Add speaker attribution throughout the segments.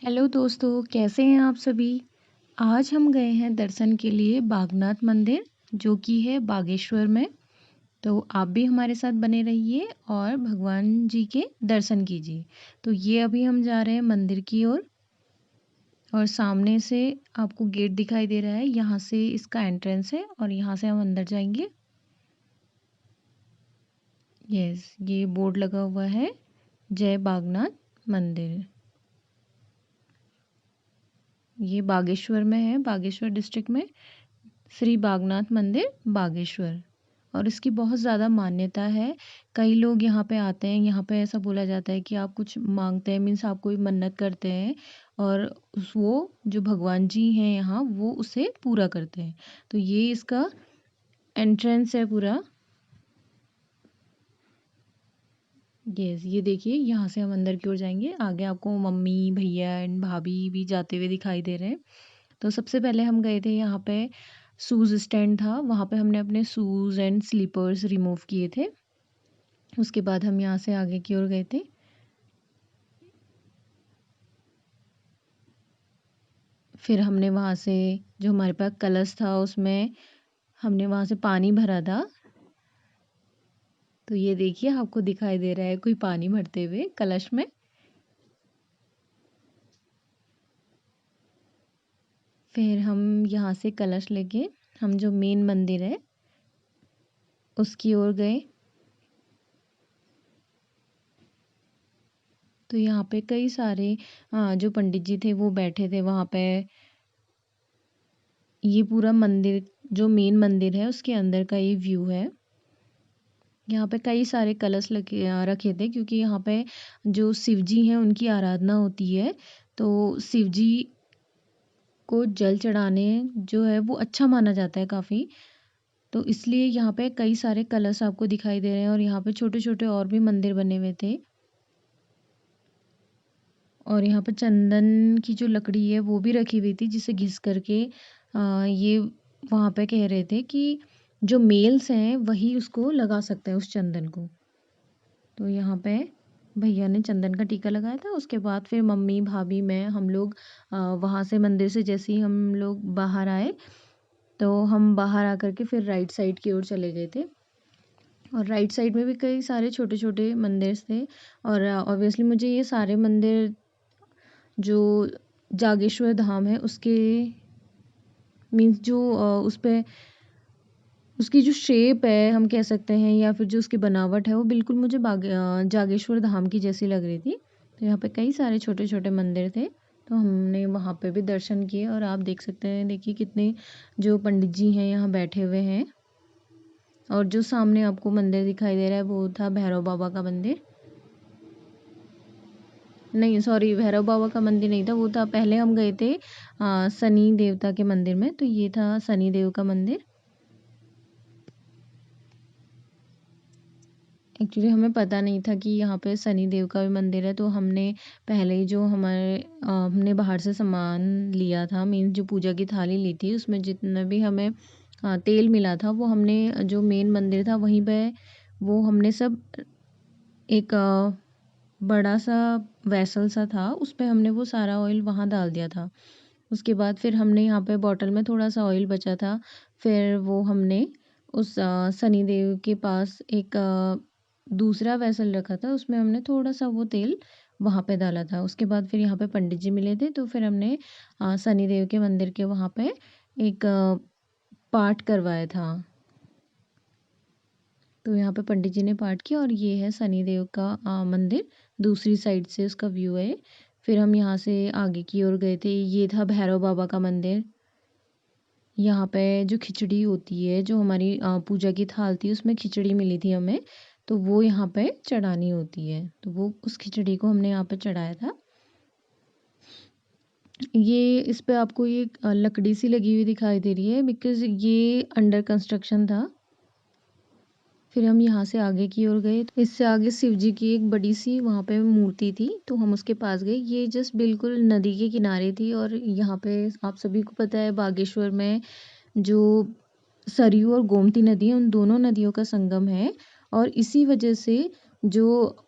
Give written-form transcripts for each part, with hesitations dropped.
Speaker 1: Hello दोस्तों, कैसे हैं आप सभी। आज हम गए हैं दर्शन के लिए बागनाथ मंदिर, जो कि है बागेश्वर में। तो आप भी हमारे साथ बने रहिए और भगवान जी के दर्शन कीजिए। तो ये अभी हम जा रहे हैं मंदिर की ओर। और सामने से आपको गेट दिखाई दे रहा है, यहाँ से इसका एंट्रेंस है और यहाँ से हम अंदर जाएंगे। यस, ये बोर्ड लगा हुआ है, जय बागनाथ मंदिर। ये बागेश्वर में है, बागेश्वर डिस्ट्रिक्ट में श्री बागनाथ मंदिर बागेश्वर। और इसकी बहुत ज़्यादा मान्यता है। कई लोग यहाँ पे आते हैं। यहाँ पे ऐसा बोला जाता है कि आप कुछ मांगते हैं, मीन्स आप कोई मन्नत करते हैं और वो जो भगवान जी हैं यहाँ, वो उसे पूरा करते हैं। तो ये इसका एंट्रेंस है पूरा। यस, ये देखिए, यहाँ से हम अंदर की ओर जाएंगे। आगे आपको मम्मी भैया एंड भाभी भी जाते हुए दिखाई दे रहे हैं। तो सबसे पहले हम गए थे यहाँ पे, शूज़ स्टैंड था, वहाँ पे हमने अपने शूज़ एंड स्लीपर्स रिमूव किए थे। उसके बाद हम यहाँ से आगे की ओर गए थे। फिर हमने वहाँ से, जो हमारे पास कलश था, उसमें हमने वहाँ से पानी भरा था। तो ये देखिए, आपको दिखाई दे रहा है कोई पानी भरते हुए कलश में। फिर हम यहाँ से कलश लेके हम जो मेन मंदिर है उसकी ओर गए। तो यहाँ पे कई सारे जो पंडित जी थे वो बैठे थे वहाँ पे। ये पूरा मंदिर, जो मेन मंदिर है उसके अंदर का ये व्यू है। यहाँ पे कई सारे कलश लगे रखे थे, क्योंकि यहाँ पे जो शिव जी हैं उनकी आराधना होती है। तो शिव जी को जल चढ़ाने जो है वो अच्छा माना जाता है काफ़ी। तो इसलिए यहाँ पे कई सारे कलश आपको दिखाई दे रहे हैं। और यहाँ पे छोटे छोटे और भी मंदिर बने हुए थे। और यहाँ पर चंदन की जो लकड़ी है वो भी रखी हुई थी, जिसे घिस करके ये वहाँ पे कह रहे थे कि जो मेल्स हैं वही उसको लगा सकते हैं, उस चंदन को। तो यहाँ पे भैया ने चंदन का टीका लगाया था। उसके बाद फिर मम्मी भाभी मैं, हम लोग वहाँ से मंदिर से जैसे ही हम लोग बाहर आए, तो हम बाहर आकर के फिर राइट साइड की ओर चले गए थे। और राइट साइड में भी कई सारे छोटे छोटे मंदिर थे। और ऑब्वियसली मुझे ये सारे मंदिर, जो जागेश्वर धाम है उसके, मीन्स जो उस पे उसकी जो शेप है हम कह सकते हैं, या फिर जो उसकी बनावट है, वो बिल्कुल मुझे जागेश्वर धाम की जैसी लग रही थी। तो यहाँ पे कई सारे छोटे छोटे मंदिर थे। तो हमने वहाँ पे भी दर्शन किए। और आप देख सकते हैं, देखिए कितने जो पंडित जी हैं यहाँ बैठे हुए हैं। और जो सामने आपको मंदिर दिखाई दे रहा है वो था भैरव बाबा का मंदिर। नहीं, सॉरी, भैरव बाबा का मंदिर नहीं था, वो था, पहले हम गए थे शनि देवता के मंदिर में। तो ये था शनि देव का मंदिर। एक्चुअली हमें पता नहीं था कि यहाँ पे शनि देव का भी मंदिर है। तो हमने पहले ही जो हमने बाहर से सामान लिया था, मीन्स जो पूजा की थाली ली थी, उसमें जितना भी हमें तेल मिला था, वो हमने जो मेन मंदिर था वहीं पे, वो हमने सब एक बड़ा सा वैसल सा था, उस पे हमने वो सारा ऑयल वहाँ डाल दिया था। उसके बाद फिर हमने यहाँ पे बॉटल में थोड़ा सा ऑयल बचा था, फिर वो हमने उस शनि देव के पास एक दूसरा वैसल रखा था, उसमें हमने थोड़ा सा वो तेल वहाँ पे डाला था। उसके बाद फिर यहाँ पे पंडित जी मिले थे, तो फिर हमने शनि देव के मंदिर के वहाँ पे एक पाठ करवाया था। तो यहाँ पे पंडित जी ने पाठ किया। और ये है शनि देव का मंदिर, दूसरी साइड से उसका व्यू है। फिर हम यहाँ से आगे की ओर गए थे। ये था भैरव बाबा का मंदिर। यहाँ पे जो खिचड़ी होती है, जो हमारी पूजा की थाल थी उसमें खिचड़ी मिली थी हमें, तो वो यहाँ पे चढ़ानी होती है। तो वो उस खिचड़ी को हमने यहाँ पे चढ़ाया था। ये इस पे आपको ये लकड़ी सी लगी हुई दिखाई दे रही है, बिकॉज़ ये अंडर कंस्ट्रक्शन था। फिर हम यहाँ से आगे की ओर गए, तो इससे आगे शिव जी की एक बड़ी सी वहाँ पे मूर्ति थी, तो हम उसके पास गए। ये जस्ट बिल्कुल नदी के किनारे थी। और यहाँ पे आप सभी को पता है, बागेश्वर में जो सरयू और गोमती नदी है, उन दोनों नदियों का संगम है। और इसी वजह से जो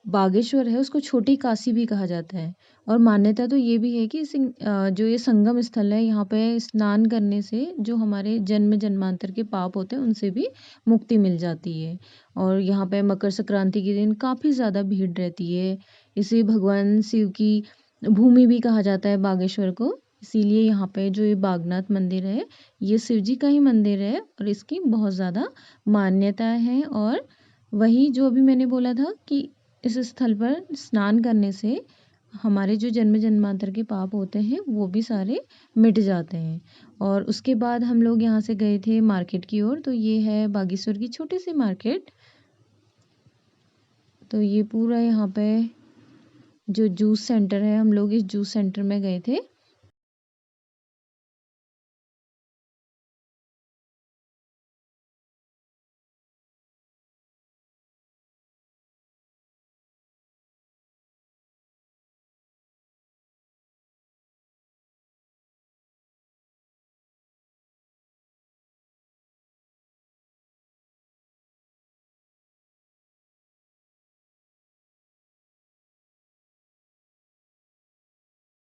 Speaker 1: बागेश्वर है उसको छोटी काशी भी कहा जाता है। और मान्यता तो ये भी है कि जो ये संगम स्थल है यहाँ पे स्नान करने से जो हमारे जन्म जन्मांतर के पाप होते हैं उनसे भी मुक्ति मिल जाती है। और यहाँ पे मकर संक्रांति के दिन काफ़ी ज़्यादा भीड़ रहती है। इसे भगवान शिव की भूमि भी कहा जाता है बागेश्वर को। इसीलिए यहाँ पे जो ये बागनाथ मंदिर है ये शिव जी का ही मंदिर है और इसकी बहुत ज़्यादा मान्यता है। और वही जो अभी मैंने बोला था कि इस स्थल पर स्नान करने से हमारे जो जन्म जन्मांतर के पाप होते हैं वो भी सारे मिट जाते हैं। और उसके बाद हम लोग यहाँ से गए थे मार्केट की ओर। तो ये है बागेश्वर की छोटी सी मार्केट। तो ये पूरा यहाँ पे जो जूस सेंटर है हम लोग इस जूस सेंटर में गए थे।